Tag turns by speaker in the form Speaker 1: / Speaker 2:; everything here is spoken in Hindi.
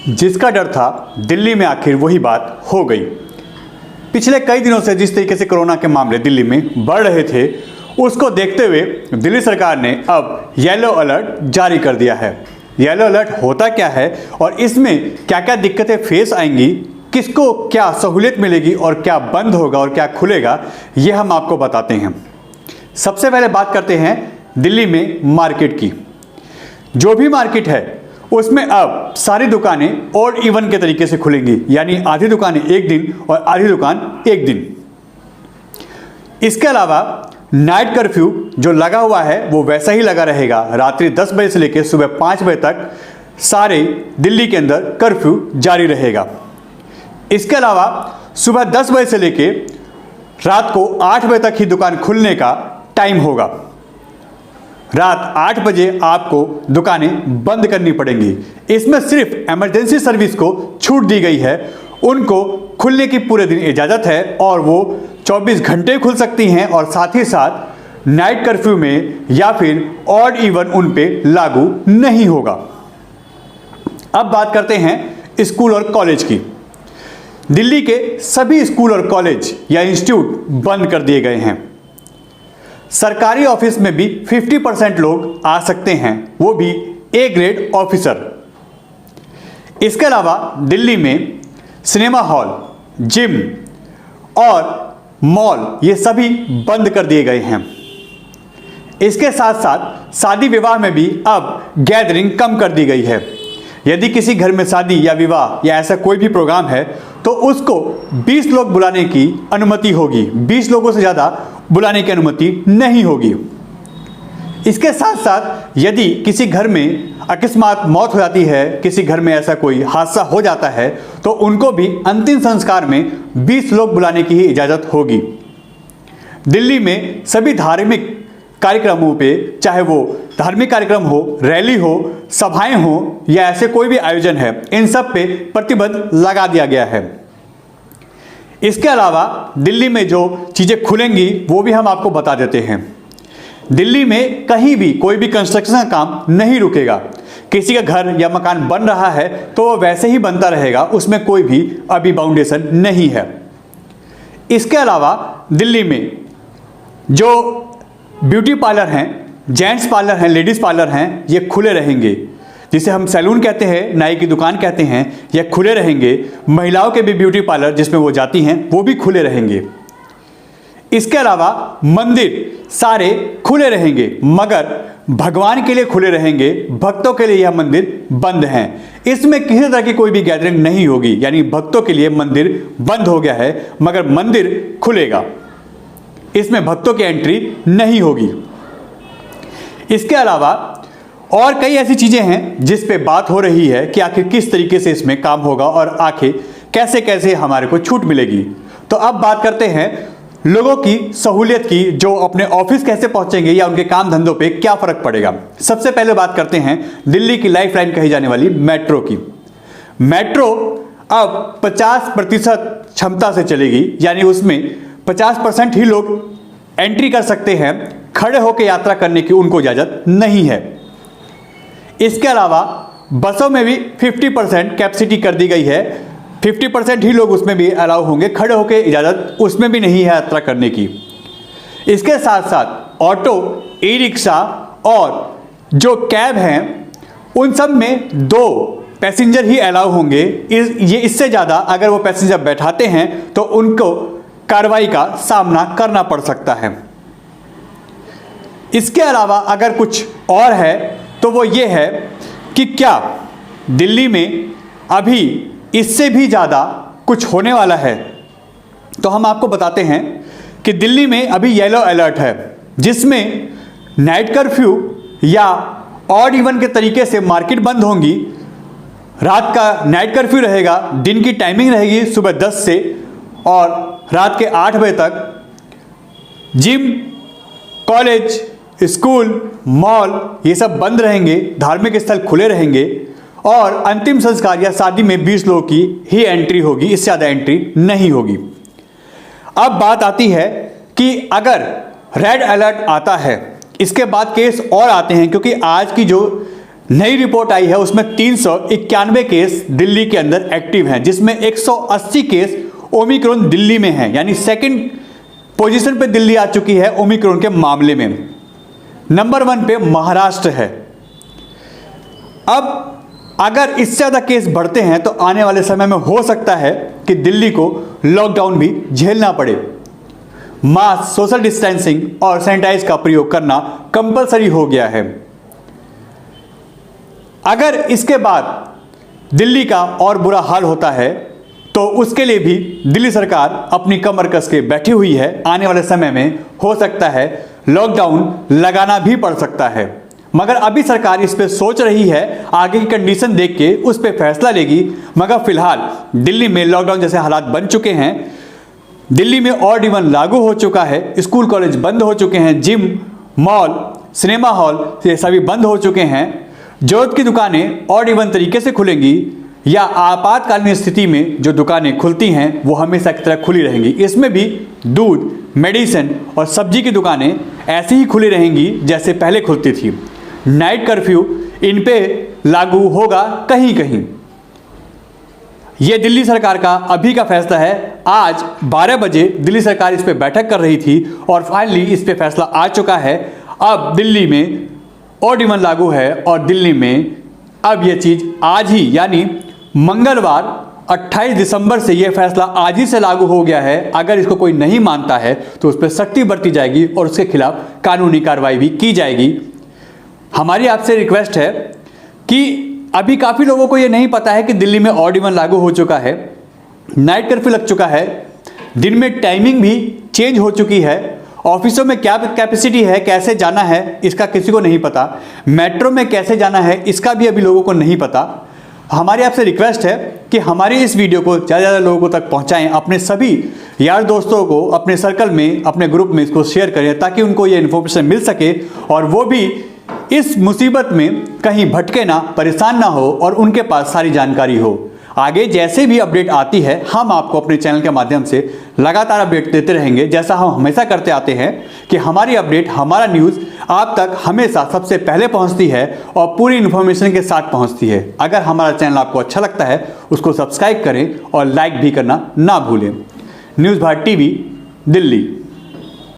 Speaker 1: जिसका डर था दिल्ली में आखिर वही बात हो गई। पिछले कई दिनों से जिस तरीके से कोरोना के मामले दिल्ली में बढ़ रहे थे, उसको देखते हुए दिल्ली सरकार ने अब येलो अलर्ट जारी कर दिया है। येलो अलर्ट होता क्या है और इसमें क्या क्या दिक्कतें फेस आएंगी, किसको क्या सहूलियत मिलेगी और क्या बंद होगा और क्या खुलेगा, ये हम आपको बताते हैं। सबसे पहले बात करते हैं दिल्ली में मार्केट की। जो भी मार्केट है उसमें अब सारी दुकानें ऑड इवन के तरीके से खुलेंगी, यानी आधी दुकानें एक दिन और आधी दुकान एक दिन। इसके अलावा नाइट कर्फ्यू जो लगा हुआ है वो वैसा ही लगा रहेगा। रात्रि 10 बजे से लेकर सुबह 5 बजे तक सारे दिल्ली के अंदर कर्फ्यू जारी रहेगा। इसके अलावा सुबह 10 बजे से लेकर रात को 8 बजे तक ही दुकान खुलने का टाइम होगा। रात 8 बजे आपको दुकानें बंद करनी पड़ेंगी। इसमें सिर्फ इमरजेंसी सर्विस को छूट दी गई है, उनको खुलने की पूरे दिन इजाज़त है और वो 24 घंटे खुल सकती हैं और साथ ही साथ नाइट कर्फ्यू में या फिर ऑड इवन उन पे लागू नहीं होगा। अब बात करते हैं स्कूल और कॉलेज की। दिल्ली के सभी स्कूल और कॉलेज या इंस्टीट्यूट बंद कर दिए गए हैं। सरकारी ऑफिस में भी 50% लोग आ सकते हैं, वो भी ए ग्रेड ऑफिसर। इसके अलावा दिल्ली में सिनेमा हॉल, जिम और मॉल ये सभी बंद कर दिए गए हैं। इसके साथ साथ शादी विवाह में भी अब गैदरिंग कम कर दी गई है। यदि किसी घर में शादी या विवाह या ऐसा कोई भी प्रोग्राम है तो उसको 20 लोग बुलाने की अनुमति होगी, 20 लोगों से ज़्यादा बुलाने की अनुमति नहीं होगी। इसके साथ साथ यदि किसी घर में अकस्मात मौत हो जाती है, किसी घर में ऐसा कोई हादसा हो जाता है तो उनको भी अंतिम संस्कार में 20 लोग बुलाने की ही इजाज़त होगी। दिल्ली में सभी धार्मिक कार्यक्रमों पे, चाहे वो धार्मिक कार्यक्रम हो, रैली हो, सभाएं हो या ऐसे कोई भी आयोजन है, इन सब पे प्रतिबंध लगा दिया गया है। इसके अलावा दिल्ली में जो चीज़ें खुलेंगी वो भी हम आपको बता देते हैं। दिल्ली में कहीं भी कोई भी कंस्ट्रक्शन का काम नहीं रुकेगा। किसी का घर या मकान बन रहा है तो वो वैसे ही बनता रहेगा, उसमें कोई भी अभी बाउंडेशन नहीं है। इसके अलावा दिल्ली में जो ब्यूटी पार्लर हैं, जेंट्स पार्लर हैं, लेडीज़ पार्लर हैं, ये खुले रहेंगे। जिसे हम सैलून कहते हैं, नाई की दुकान कहते हैं, ये खुले रहेंगे। महिलाओं के भी ब्यूटी पार्लर जिसमें वो जाती हैं वो भी खुले रहेंगे। इसके अलावा मंदिर सारे खुले रहेंगे, मगर भगवान के लिए खुले रहेंगे, भक्तों के लिए यह मंदिर बंद हैं। इसमें किसी तरह की कोई भी गैदरिंग नहीं होगी, यानी भक्तों के लिए मंदिर बंद हो गया है मगर मंदिर खुलेगा, इसमें भक्तों की एंट्री नहीं होगी। इसके अलावा और कई ऐसी चीज़ें हैं जिस पे बात हो रही है कि आखिर किस तरीके से इसमें काम होगा और आखिर कैसे कैसे हमारे को छूट मिलेगी। तो अब बात करते हैं लोगों की सहूलियत की, जो अपने ऑफिस कैसे पहुंचेंगे या उनके काम धंधों पे क्या फ़र्क पड़ेगा। सबसे पहले बात करते हैं दिल्ली की लाइफलाइन कही जाने वाली मेट्रो की। मेट्रो अब 50% क्षमता से चलेगी, यानी उसमें 50% ही लोग एंट्री कर सकते हैं, खड़े होकर यात्रा करने की उनको इजाज़त नहीं है। इसके अलावा बसों में भी 50% कैपेसिटी कर दी गई है, 50% ही लोग उसमें भी अलाउ होंगे, खड़े होकर इजाज़त उसमें भी नहीं है यात्रा करने की। इसके साथ साथ ऑटो, ई रिक्शा और जो कैब हैं उन सब में 2 पैसेंजर ही अलाउ होंगे। इससे ज़्यादा अगर वो पैसेंजर बैठाते हैं तो उनको कार्रवाई का सामना करना पड़ सकता है। इसके अलावा अगर कुछ और है तो वो ये है कि क्या दिल्ली में अभी इससे भी ज़्यादा कुछ होने वाला है। तो हम आपको बताते हैं कि दिल्ली में अभी येलो अलर्ट है, जिसमें नाइट कर्फ्यू या ऑड इवन के तरीके से मार्केट बंद होंगी। रात का नाइट कर्फ्यू रहेगा, दिन की टाइमिंग रहेगी सुबह 10 से और रात के 8 बजे तक। जिम, कॉलेज, स्कूल, मॉल ये सब बंद रहेंगे, धार्मिक स्थल खुले रहेंगे और अंतिम संस्कार या शादी में 20 लोगों की ही एंट्री होगी, इससे ज़्यादा एंट्री नहीं होगी। अब बात आती है कि अगर रेड अलर्ट आता है, इसके बाद केस और आते हैं, क्योंकि आज की जो नई रिपोर्ट आई है उसमें 391 केस दिल्ली के अंदर एक्टिव हैं, जिसमें 180 केस ओमिक्रॉन दिल्ली में हैं, यानी सेकंड पोजीशन पे दिल्ली आ चुकी है ओमिक्रॉन के मामले में। नंबर 1 पे महाराष्ट्र है। अब अगर इससे ज़्यादा केस बढ़ते हैं तो आने वाले समय में हो सकता है कि दिल्ली को लॉकडाउन भी झेलना पड़े। मास्क, सोशल डिस्टेंसिंग और सैनिटाइज का प्रयोग करना कंपलसरी हो गया है। अगर इसके बाद दिल्ली का और बुरा हाल होता है तो उसके लिए भी दिल्ली सरकार अपनी कमर कस के बैठी हुई है। आने वाले समय में हो सकता है लॉकडाउन लगाना भी पड़ सकता है, मगर अभी सरकार इस पे सोच रही है, आगे की कंडीशन देख के उस पे फैसला लेगी। मगर फिलहाल दिल्ली में लॉकडाउन जैसे हालात बन चुके हैं। दिल्ली में ऑड इवन लागू हो चुका है, स्कूल कॉलेज बंद हो चुके हैं, जिम, मॉल, सिनेमा हॉल ये सभी बंद हो चुके हैं। जरूरत की दुकानें ऑड इवन तरीके से खुलेंगी या आपातकालीन स्थिति में जो दुकानें खुलती हैं वो हमेशा की तरह खुली रहेंगी। इसमें भी दूध, मेडिसिन और सब्जी की दुकानें ऐसी ही खुली रहेंगी जैसे पहले खुलती थी। नाइट कर्फ्यू इन पे लागू होगा कहीं कहीं। ये दिल्ली सरकार का अभी का फैसला है। आज 12 बजे दिल्ली सरकार इस पे बैठक कर रही थी और फाइनली इस पे फैसला आ चुका है। अब दिल्ली में ऑड इवन लागू है और दिल्ली में अब ये चीज़ आज ही यानी मंगलवार 28 दिसंबर से यह फैसला आज ही से लागू हो गया है। अगर इसको कोई नहीं मानता है तो उस पर सख्ती बरती जाएगी और उसके खिलाफ कानूनी कार्रवाई भी की जाएगी। हमारी आपसे रिक्वेस्ट है कि अभी काफ़ी लोगों को ये नहीं पता है कि दिल्ली में ऑड इवन लागू हो चुका है, नाइट कर्फ्यू लग चुका है, दिन में टाइमिंग भी चेंज हो चुकी है, ऑफिसों में क्या कैपेसिटी है, कैसे जाना है इसका किसी को नहीं पता, मेट्रो में कैसे जाना है इसका भी अभी लोगों को नहीं पता। हमारी आपसे रिक्वेस्ट है कि हमारी इस वीडियो को ज़्यादा से ज़्यादा लोगों तक पहुंचाएं, अपने सभी यार दोस्तों को अपने सर्कल में, अपने ग्रुप में इसको शेयर करें ताकि उनको ये इन्फॉर्मेशन मिल सके और वो भी इस मुसीबत में कहीं भटके ना, परेशान ना हो और उनके पास सारी जानकारी हो। आगे जैसे भी अपडेट आती है हम आपको अपने चैनल के माध्यम से लगातार अपडेट देते रहेंगे, जैसा हम हमेशा करते आते हैं कि हमारी अपडेट, हमारा न्यूज़ आप तक हमेशा सबसे पहले पहुंचती है और पूरी इन्फॉर्मेशन के साथ पहुंचती है। अगर हमारा चैनल आपको अच्छा लगता है उसको सब्सक्राइब करें और लाइक भी करना ना भूलें। News Bharat TV, Delhi.